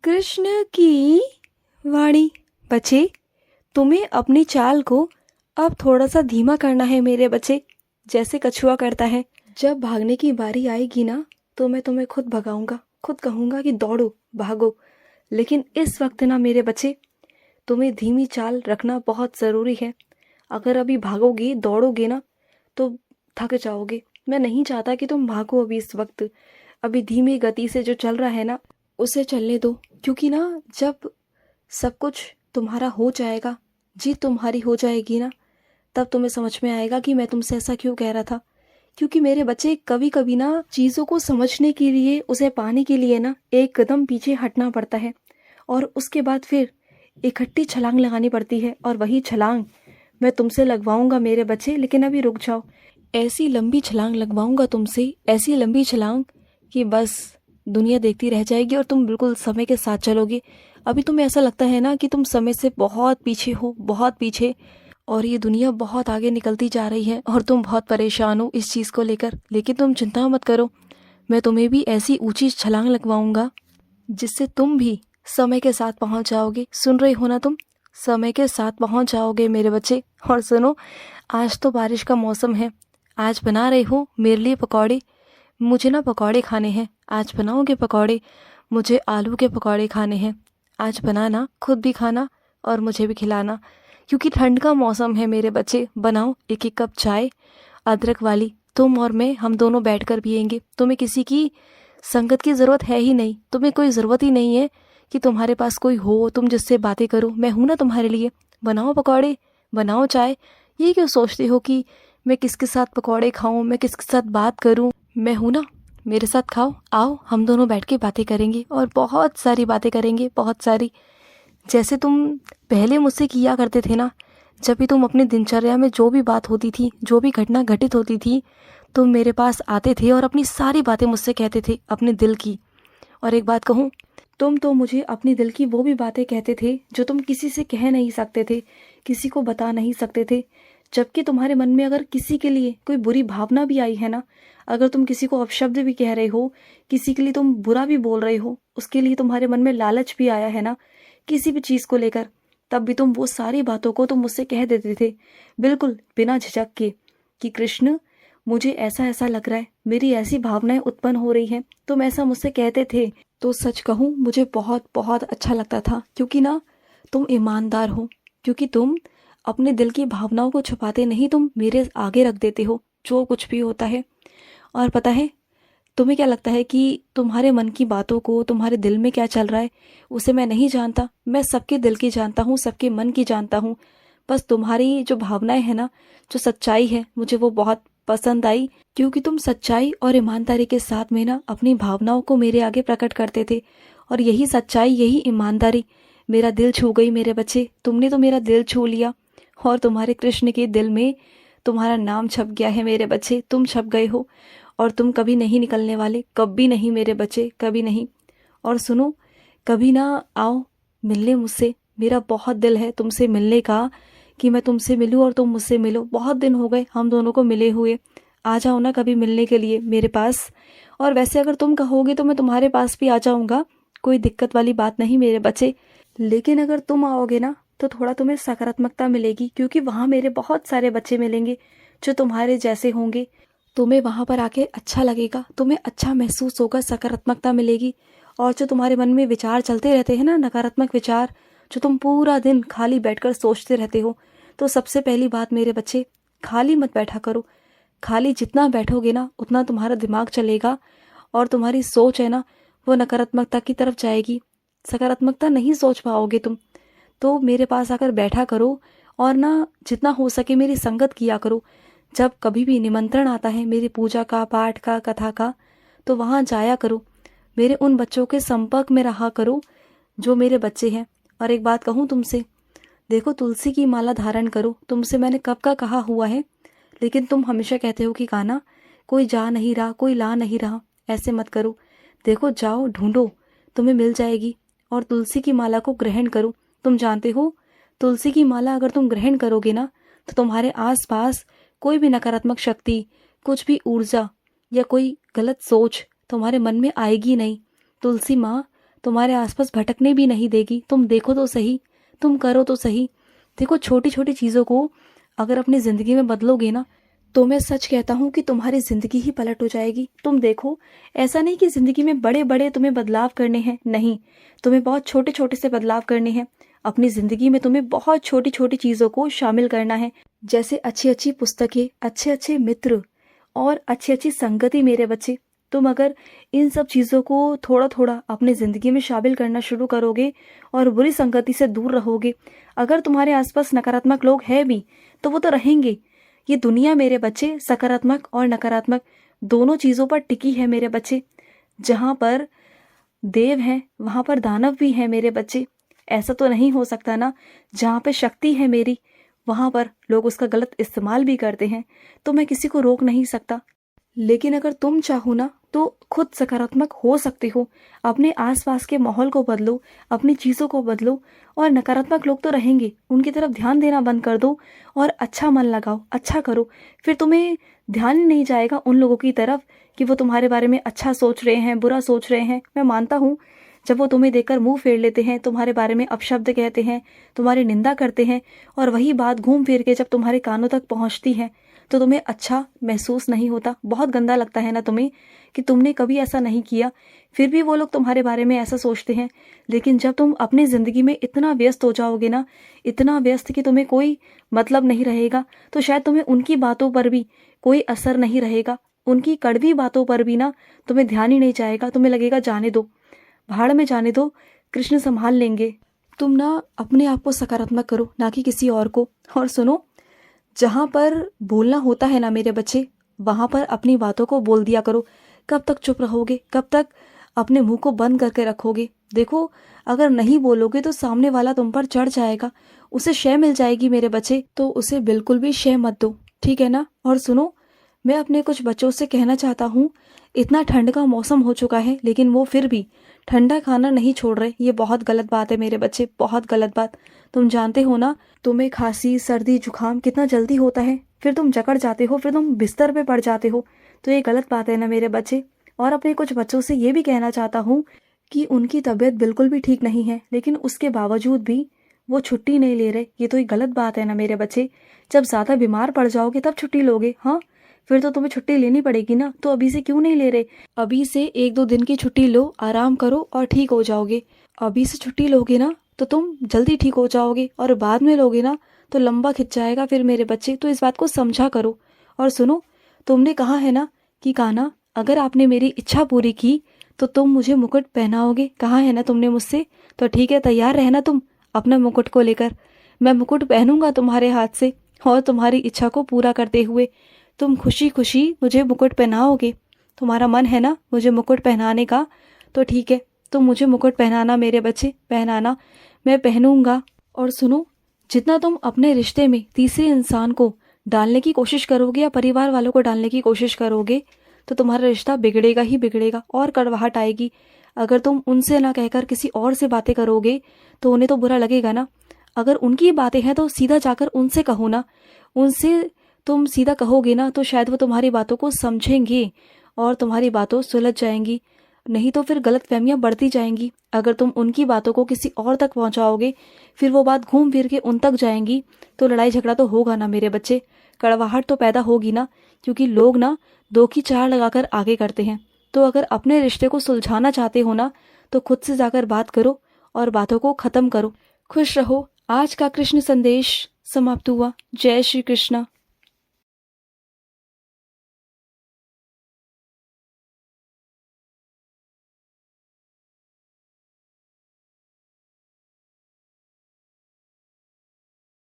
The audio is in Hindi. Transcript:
कृष्ण की वाणी। बच्चे, तुम्हें अपनी चाल को अब थोड़ा सा धीमा करना है मेरे बच्चे, जैसे कछुआ करता है। जब भागने की बारी आएगी ना, तो मैं तुम्हें खुद भगाऊंगा, खुद कहूंगा कि दौड़ो भागो। लेकिन इस वक्त ना मेरे बच्चे, तुम्हें धीमी चाल रखना बहुत ज़रूरी है। अगर अभी भागोगे दौड़ोगे ना, तो थक जाओगे। मैं नहीं चाहता कि तुम भागो अभी इस वक्त। अभी धीमी गति से जो चल रहा है ना, उसे चलने दो। क्योंकि ना, जब सब कुछ तुम्हारा हो जाएगा, जीत तुम्हारी हो जाएगी ना, तब तुम्हें समझ में आएगा कि मैं तुमसे ऐसा क्यों कह रहा था। क्योंकि मेरे बच्चे, कभी कभी ना चीज़ों को समझने के लिए, उसे पाने के लिए ना एक कदम पीछे हटना पड़ता है, और उसके बाद फिर इकट्ठी छलांग लगानी पड़ती है। और वही छलांग मैं तुमसे लगवाऊंगा मेरे बच्चे। लेकिन अभी रुक जाओ। ऐसी लंबी छलांग लगवाऊंगा तुमसे, ऐसी लंबी छलांग कि बस दुनिया देखती रह जाएगी और तुम बिल्कुल समय के साथ चलोगे। अभी तुम्हें ऐसा लगता है ना कि तुम समय से बहुत पीछे हो, बहुत पीछे, और ये दुनिया बहुत आगे निकलती जा रही है और तुम बहुत परेशान हो इस चीज़ को लेकर। लेकिन तुम चिंता मत करो, मैं तुम्हें भी ऐसी ऊंची छलांग लगवाऊंगा जिससे तुम भी समय के साथ पहुंच जाओगे। सुन रही हो ना तुम? समय के साथ पहुंच जाओगे मेरे बच्चे। और सुनो, आज तो बारिश का मौसम है। आज बना रही हो मेरे लिए पकौड़े। मुझे ना पकौड़े खाने हैं। आज बनाओगे पकौड़े? मुझे आलू के पकौड़े खाने हैं। आज बनाना, खुद भी खाना और मुझे भी खिलाना। क्योंकि ठंड का मौसम है मेरे बच्चे। बनाओ एक एक कप चाय, अदरक वाली। तुम और मैं, हम दोनों बैठकर पियेंगे। तुम्हें किसी की संगत की ज़रूरत है ही नहीं। तुम्हें कोई ज़रूरत ही नहीं है कि तुम्हारे पास कोई हो तुम जिससे बातें करो। मैं हूं ना तुम्हारे लिए। बनाओ पकौड़े, बनाओ चाय। ये क्यों सोचते हो कि मैं किसके साथ पकौड़े खाऊं, मैं किसके साथ बात करूं? मैं हूं ना, मेरे साथ खाओ। आओ, हम दोनों बैठ के बातें करेंगे और बहुत सारी बातें करेंगे, बहुत सारी। जैसे तुम पहले मुझसे किया करते थे ना। जब भी तुम अपनी दिनचर्या में जो भी बात होती थी, जो भी घटना घटित होती थी, तुम मेरे पास आते थे और अपनी सारी बातें मुझसे कहते थे, अपने दिल की। और एक बात कहूँ, तुम तो मुझे अपनी दिल की वो भी बातें कहते थे जो तुम किसी से कह नहीं सकते थे, किसी को बता नहीं सकते थे। जबकि तुम्हारे मन में अगर किसी के लिए कोई बुरी भावना भी आई है ना, अगर तुम किसी को अपशब्द भी कह रहे हो, किसी के लिए तुम बुरा भी बोल रहे हो, उसके लिए तुम्हारे मन में लालच भी आया है ना, किसी भी चीज़ को लेकर, तब भी तुम वो सारी बातों को तुम मुझसे कह देते थे, बिल्कुल बिना झिझक के, कि कृष्ण, मुझे ऐसा ऐसा लग रहा है, मेरी ऐसी भावनाएं उत्पन्न हो रही हैं। तुम ऐसा मुझसे कहते थे। तो सच कहूँ, मुझे बहुत बहुत अच्छा लगता था। क्योंकि ना, तुम ईमानदार हो। क्योंकि तुम अपने दिल की भावनाओं को छुपाते नहीं, तुम मेरे आगे रख देते हो जो कुछ भी होता है। और पता है, तुम्हें क्या लगता है कि तुम्हारे मन की बातों को, तुम्हारे दिल में क्या चल रहा है, उसे मैं नहीं जानता? मैं सबके दिल की जानता हूँ, सबके मन की जानता हूँ। बस तुम्हारी जो भावनाएं है ना, जो सच्चाई है, मुझे वो बहुत पसंद आई। क्योंकि तुम सच्चाई और ईमानदारी के साथ में ना अपनी भावनाओं को मेरे आगे प्रकट करते थे। और यही सच्चाई, यही ईमानदारी मेरा दिल छू गई मेरे बच्चे। तुमने तो मेरा दिल छू लिया, और तुम्हारे कृष्ण के दिल में तुम्हारा नाम छप गया है मेरे बच्चे। तुम छप गए हो, और तुम कभी नहीं निकलने वाले, कभी नहीं मेरे बच्चे, कभी नहीं। और सुनो, कभी ना आओ मिलने मुझसे। मेरा बहुत दिल है तुमसे मिलने का, कि मैं तुमसे मिलूं और तुम मुझसे मिलो। बहुत दिन हो गए हम दोनों को मिले हुए। आ जाओ ना कभी मिलने के लिए मेरे पास। और वैसे अगर तुम कहोगे तो मैं तुम्हारे पास भी आ जाऊंगा, कोई दिक्कत वाली बात नहीं मेरे बच्चे। लेकिन अगर तुम आओगे ना, तो थोड़ा तुम्हें सकारात्मकता मिलेगी। क्योंकि वहाँ मेरे बहुत सारे बच्चे मिलेंगे जो तुम्हारे जैसे होंगे। तुम्हें वहाँ पर आके अच्छा लगेगा, तुम्हें अच्छा महसूस होगा, सकारात्मकता मिलेगी। और जो तुम्हारे मन में विचार चलते रहते हैं ना, नकारात्मक विचार, जो तुम पूरा दिन खाली बैठकर सोचते रहते हो, तो सबसे पहली बात मेरे बच्चे, खाली मत बैठा करो। खाली जितना बैठोगे ना, उतना तुम्हारा दिमाग चलेगा, और तुम्हारी सोच है ना, वो नकारात्मकता की तरफ जाएगी। सकारात्मकता नहीं सोच पाओगे तुम। तो मेरे पास आकर बैठा करो, और ना जितना हो सके मेरी संगत किया करो। जब कभी भी निमंत्रण आता है मेरी पूजा का, पाठ का, कथा का, तो वहाँ जाया करो। मेरे उन बच्चों के संपर्क में रहा करो जो मेरे बच्चे हैं। और एक बात कहूँ तुमसे, देखो, तुलसी की माला धारण करो। तुमसे मैंने कब का कहा हुआ है, लेकिन तुम हमेशा कहते हो कि कान्हा, कोई जा नहीं रहा, कोई ला नहीं रहा। ऐसे मत करो। देखो, जाओ ढूंढो, तुम्हें मिल जाएगी। और तुलसी की माला को ग्रहण करो। तुम जानते हो, तुलसी की माला अगर तुम ग्रहण करोगे ना, तो तुम्हारे आसपास कोई भी नकारात्मक शक्ति, कुछ भी ऊर्जा या कोई गलत सोच तुम्हारे मन में आएगी नहीं। तुलसी माँ तुम्हारे आसपास भटकने भी नहीं देगी। तुम देखो तो सही, तुम करो तो सही। देखो, छोटी छोटी चीज़ों को अगर अपनी ज़िंदगी में बदलोगे ना, तो मैं सच कहता हूँ कि तुम्हारी ज़िंदगी ही पलट हो जाएगी। तुम देखो, ऐसा नहीं कि ज़िंदगी में बड़े बड़े तुम्हें बदलाव करने हैं, नहीं, तुम्हें बहुत छोटे छोटे से बदलाव करने हैं। अपनी ज़िंदगी में तुम्हें बहुत छोटी छोटी चीज़ों को शामिल करना है, जैसे अच्छी अच्छी पुस्तकें, अच्छे अच्छे मित्र और अच्छी अच्छी संगति। मेरे बच्चे, तुम अगर इन सब चीज़ों को थोड़ा थोड़ा अपनी ज़िंदगी में शामिल करना शुरू करोगे और बुरी संगति से दूर रहोगे, अगर तुम्हारे आसपास नकारात्मक लोग हैं भी तो वो तो रहेंगे। ये दुनिया मेरे बच्चे सकारात्मक और नकारात्मक दोनों चीज़ों पर टिकी है मेरे बच्चे। जहाँ पर देव हैं वहाँ पर दानव भी हैं मेरे बच्चे। ऐसा तो नहीं हो सकता ना, जहाँ पे शक्ति है मेरी वहाँ पर लोग उसका गलत इस्तेमाल भी करते हैं, तो मैं किसी को रोक नहीं सकता। लेकिन अगर तुम चाहो ना तो खुद सकारात्मक हो सकते हो। अपने आसपास के माहौल को बदलो, अपनी चीज़ों को बदलो। और नकारात्मक लोग तो रहेंगे, उनकी तरफ ध्यान देना बंद कर दो और अच्छा मन लगाओ, अच्छा करो। फिर तुम्हें ध्यान ही नहीं जाएगा उन लोगों की तरफ कि वो तुम्हारे बारे में अच्छा सोच रहे हैं, बुरा सोच रहे हैं। मैं मानता हूँ, जब वो तुम्हें देखकर मुंह फेर लेते हैं, तुम्हारे बारे में अपशब्द कहते हैं, तुम्हारी निंदा करते हैं, और वही बात घूम फिर के जब तुम्हारे कानों तक पहुँचती है तो तुम्हें अच्छा महसूस नहीं होता। बहुत गंदा लगता है ना तुम्हें कि तुमने कभी ऐसा नहीं किया, फिर भी वो लोग तुम्हारे बारे में ऐसा सोचते हैं। लेकिन जब तुम अपनी ज़िंदगी में इतना व्यस्त हो जाओगे ना, इतना व्यस्त कि तुम्हें कोई मतलब नहीं रहेगा, तो शायद तुम्हें उनकी बातों पर भी कोई असर नहीं रहेगा। उनकी कड़वी बातों पर भी ना तुम्हें ध्यान ही नहीं जाएगा। तुम्हें लगेगा जाने दो, भाड़ में जाने दो, कृष्ण संभाल लेंगे। तुम ना अपने आप को सकारात्मक करो, ना कि किसी और को। और सुनो, जहाँ पर बोलना होता है ना मेरे बच्चे, वहाँ पर अपनी बातों को बोल दिया करो। कब तक चुप रहोगे, कब तक अपने मुंह को बंद करके रखोगे? देखो, अगर नहीं बोलोगे तो सामने वाला तुम पर चढ़ जाएगा, उसे शय मिल जाएगी मेरे बच्चे, तो उसे बिल्कुल भी शय मत दो, ठीक है ना? और सुनो, मैं अपने कुछ बच्चों से कहना चाहता हूँ, इतना ठंड का मौसम हो चुका है लेकिन वो फिर भी ठंडा खाना नहीं छोड़ रहे। ये बहुत गलत बात है मेरे बच्चे, बहुत गलत बात। तुम जानते हो ना, तुम्हें खांसी, सर्दी, जुकाम कितना जल्दी होता है, फिर तुम जकड़ जाते हो, फिर तुम बिस्तर पे पड़ जाते हो। तो ये गलत बात है ना मेरे बच्चे। और अपने कुछ बच्चों से ये भी कहना चाहता हूँ कि उनकी तबीयत बिल्कुल भी ठीक नहीं है, लेकिन उसके बावजूद भी वो छुट्टी नहीं ले रहे। ये तो एक गलत बात है ना मेरे बच्चे। जब ज़्यादा बीमार पड़ जाओगे तब छुट्टी लोगे, हाँ? फिर तो तुम्हें छुट्टी लेनी पड़ेगी ना, तो अभी से क्यों नहीं ले रहे? अभी से 1-2 दिन की छुट्टी लो, आराम करो और ठीक हो जाओगे। अभी से छुट्टी लोगे ना तो तुम जल्दी ठीक हो जाओगे, और बाद में लोगे ना तो लंबा खिंच जाएगा फिर मेरे बच्चे। तो इस बात को समझा करो। और सुनो, तुमने कहा है ना कि कान्हा, अगर आपने मेरी इच्छा पूरी की तो तुम मुझे मुकुट पहनाओगे, कहा है ना तुमने मुझसे। तो ठीक है, तैयार रहना तुम अपना मुकुट को लेकर। मैं मुकुट पहनूंगा तुम्हारे हाथ से, और तुम्हारी इच्छा को पूरा करते हुए तुम खुशी खुशी मुझे मुकुट पहनाओगे। तुम्हारा मन है ना मुझे मुकुट पहनाने का, तो ठीक है, तुम मुझे मुकुट पहनाना मेरे बच्चे, पहनाना, मैं पहनूंगा। और सुनो, जितना तुम अपने रिश्ते में तीसरे इंसान को डालने की कोशिश करोगे या परिवार वालों को डालने की कोशिश करोगे, तो तुम्हारा रिश्ता बिगड़ेगा ही बिगड़ेगा और कड़वाहट आएगी। अगर तुम उनसे ना कहकर किसी और से बातें करोगे तो उन्हें तो बुरा लगेगा ना। अगर उनकी बातें हैं तो सीधा जाकर उनसे कहो ना। उनसे तुम सीधा कहोगे ना तो शायद वो तुम्हारी बातों को समझेंगे और तुम्हारी बातों सुलझ जाएंगी। नहीं तो फिर गलतफहमियां बढ़ती जाएंगी। अगर तुम उनकी बातों को किसी और तक पहुंचाओगे, फिर वो बात घूम फिर के उन तक जाएंगी, तो लड़ाई झगड़ा तो होगा ना मेरे बच्चे, कड़वाहट तो पैदा होगी ना। क्योंकि लोग ना दो की चार लगाकर आगे करते हैं। तो अगर अपने रिश्ते को सुलझाना चाहते हो ना, तो खुद से जाकर बात करो और बातों को खत्म करो। खुश रहो। आज का कृष्ण संदेश समाप्त हुआ। जय श्री कृष्ण।